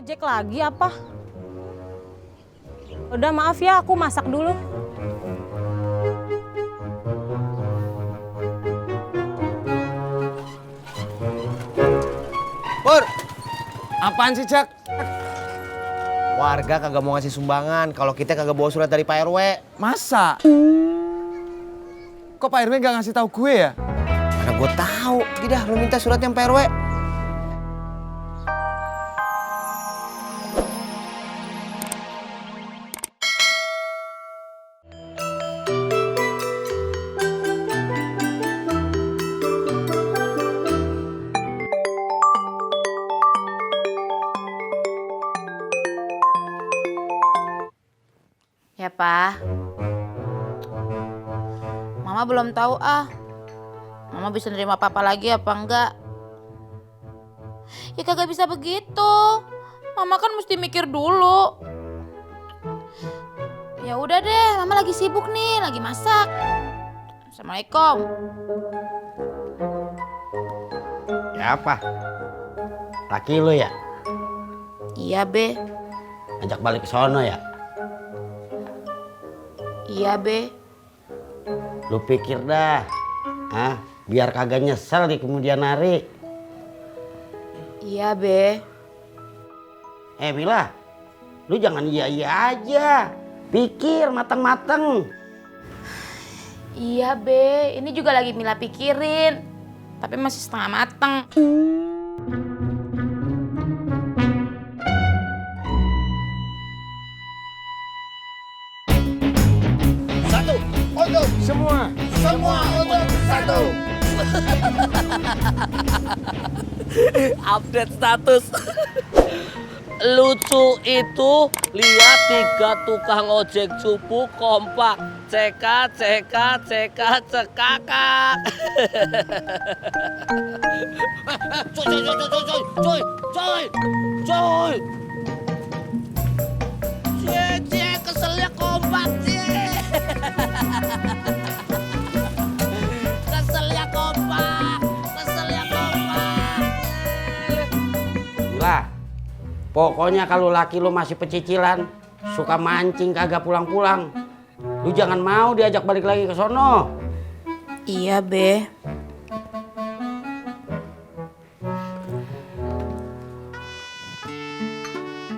Ojek lagi apa? Udah maaf ya, aku masak dulu. Pur, apaan sih, Jak? Warga kagak mau ngasih sumbangan kalau kita kagak bawa surat dari Pak RW. Masa? Kok Pak RW nggak ngasih tahu gue ya? Mana gue tahu. Tidak, lu minta surat yang Pak RW. Ya, Pak. Mama belum tahu Mama bisa nerima papa lagi apa enggak? Ya kagak bisa begitu. Mama kan mesti mikir dulu. Ya udah deh, Mama lagi sibuk nih, lagi masak. Assalamualaikum. Ya apa? Laki lu ya? Iya, Be. Ajak balik ke sono ya? Iya, Be. Lu pikir dah. Biar kagak nyesel di kemudian hari. Iya, Be. Mila, lu jangan iya-iya aja. Pikir mateng-mateng. Iya, Be. Ini juga lagi Mila pikirin. Tapi masih setengah mateng. Satu, untuk semua. Semua untuk satu. Update status. Lucu itu lihat 3 tukang ojek cupu kompak. CK, CK, CK, cekakak. Coy. Cie, keselnya kompak, cie. Keselnya kompak. Lah, pokoknya kalau laki lu masih pecicilan, suka mancing kagak pulang-pulang, lu jangan mau diajak balik lagi ke sono. Iya, Be.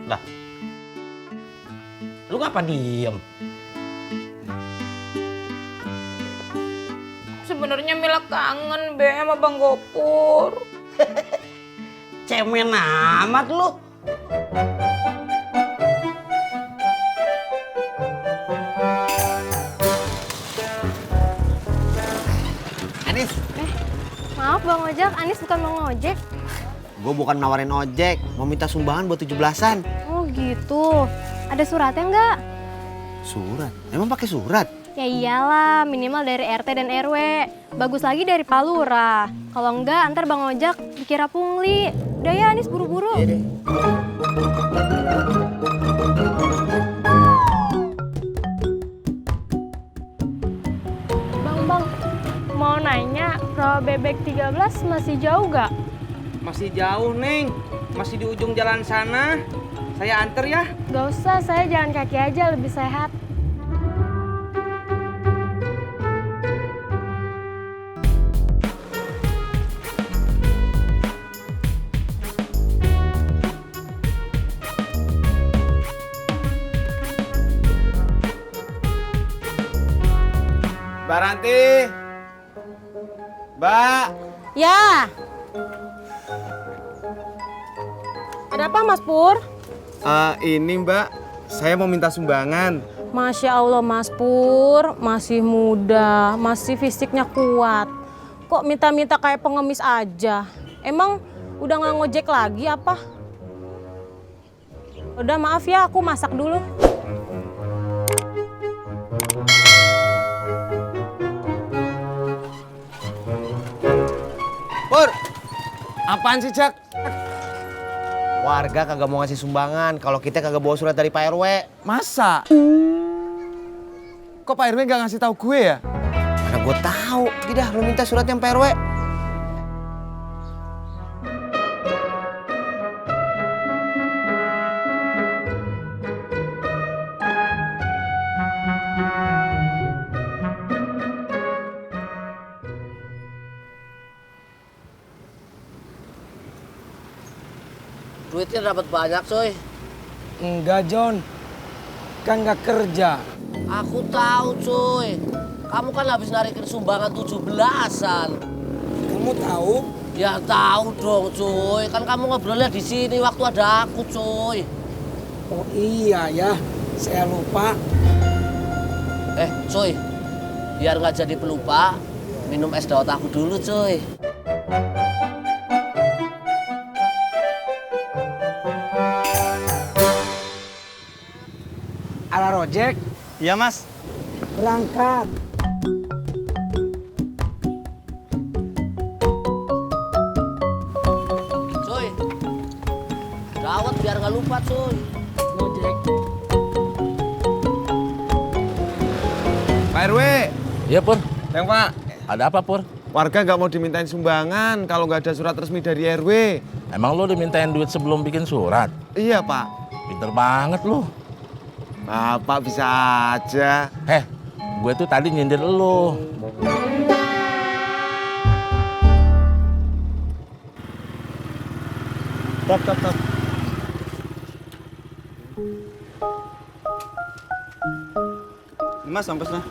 Lah, lu ngapa diem? Sebenarnya Mila kangen, Be, sama Bang Gopur. Cemen amat lu. Anis, Maaf Bang Ojek, Anis bukan mau ngojek. Gue bukan nawarin ojek, mau minta sumbangan buat 17-an. Oh gitu. Ada suratnya nggak? Surat? Emang pakai surat? Ya iyalah, minimal dari RT dan RW. Bagus lagi dari Pak Lurah. Kalau enggak, ntar Bang Ojek dikira pungli. Udah ya Anis, buru-buru. Bang, mau nanya, rawa bebek 13 masih jauh gak? Masih jauh, Neng. Masih di ujung jalan sana. Saya anter ya. Gak usah, saya jalan kaki aja lebih sehat. Mbak Ranti. Mbak. Ya. Ada apa Mas Pur? Ini Mbak, saya mau minta sumbangan. Masya Allah Mas Pur, masih muda, masih fisiknya kuat. Kok minta-minta kayak pengemis aja? Emang udah nggak ngojek lagi apa? Udah maaf ya, aku masak dulu. Pur, apaan sih, Jak? Warga kagak mau ngasih sumbangan kalau kita kagak bawa surat dari Pak RW. Masa? Kok Pak RW nggak ngasih tahu gue ya? Mana gue tahu. Tidak, lu minta surat yang Pak RW. Duitnya dapat banyak, coy. Enggak, John. Kan nggak kerja. Aku tahu, coy. Kamu kan habis narikin sumbangan 17-an. Kamu tahu? Ya tahu dong, coy. Kan kamu ngobrolnya di sini waktu ada aku, coy. Oh iya ya, saya lupa. Coy. Biar nggak jadi pelupa, minum es dawet aku dulu, coy. Ala Rojek, Iya mas. berangkat. Coy. Dawet biar nggak lupa, coy. Rojek. Pak RW, Iya Pur. yang Pak, Ada apa Pur? warga nggak mau dimintain sumbangan kalau nggak ada surat resmi dari RW. Emang lo dimintain duit sebelum bikin surat? Iya Pak. Pinter banget lo. Bapak bisa aja. Gue tuh tadi nyindir lo. Top. Ini mas, amplopnya.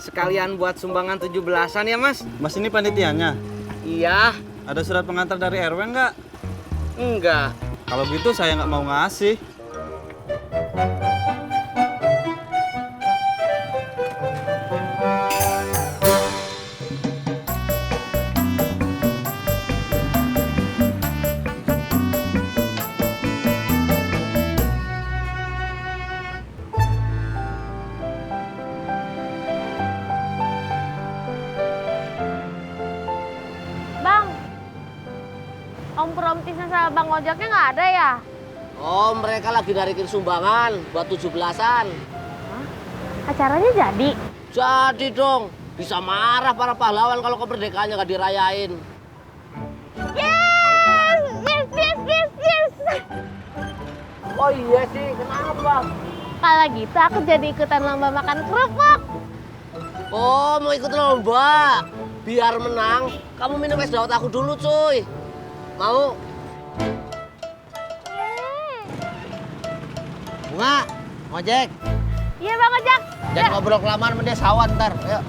Sekalian buat sumbangan 17-an ya, Mas? Mas ini panitianya. Iya. Ada surat pengantar dari RW nggak? Enggak. Kalau gitu saya nggak mau ngasih. Bang, Om Tisna sama Bang Ojaknya nggak ada ya? Oh, mereka lagi narikin sumbangan buat 17-an. Acaranya jadi? Jadi dong, bisa marah para pahlawan kalau kemerdekaannya nggak dirayain. Yes! Oh iya sih, kenapa? Kalau gitu aku jadi ikutan lomba makan kerupuk. Oh, mau ikut lomba? Biar menang, kamu minum es dawet aku dulu, cuy. Mau? Bunga, ngojek. Iya Bang Ojak. Jangan ngobrol kelamaan sama dia sawan ntar. Ayo.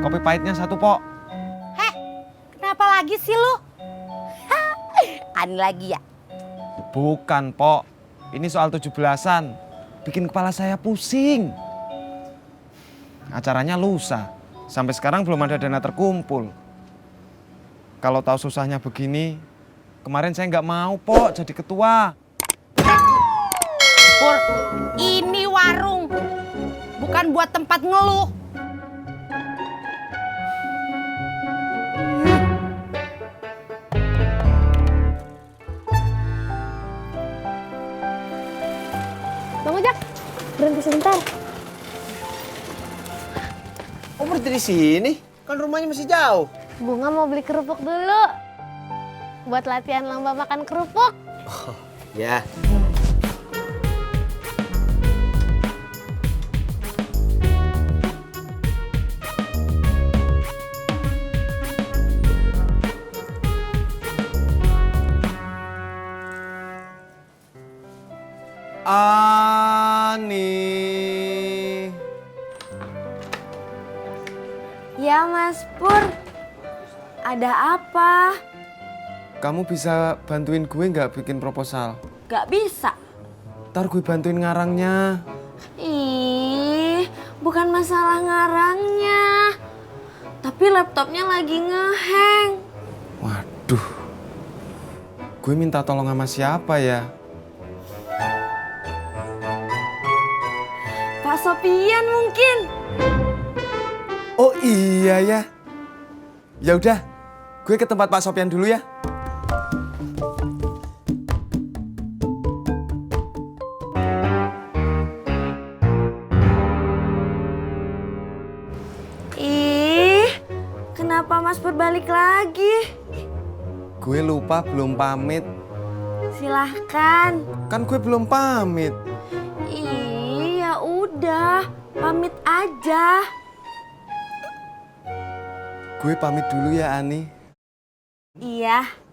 Kopi pahitnya 1, Pok. Kenapa lagi sih lu? Ani lagi ya? Bukan, Pok. Ini soal 17-an. Bikin kepala saya pusing. Acaranya lusa. Sampai sekarang belum ada dana terkumpul. Kalau tahu susahnya begini, kemarin saya nggak mau, Pok, jadi ketua. Pur, ini warung, bukan buat tempat ngeluh. Bang Ojak, berhenti sebentar. Oh, berhenti di sini? Kan rumahnya masih jauh. Bunga mau beli kerupuk dulu. Buat latihan lomba makan kerupuk. Ya. Ani. Ya Mas Pur, ada apa? Kamu bisa bantuin gue nggak bikin proposal? Gak bisa. Ntar gue bantuin ngarangnya. Ih, bukan masalah ngarangnya. Tapi laptopnya lagi ngehang. Waduh. Gue minta tolong sama siapa ya? Pak Sopian mungkin. Oh iya ya. Ya udah, gue ke tempat Pak Sopian dulu ya. Mas Pur balik lagi? Gue lupa belum pamit. Silahkan. Kan gue belum pamit. Iya udah, pamit aja. Gue pamit dulu ya, Ani. Iya.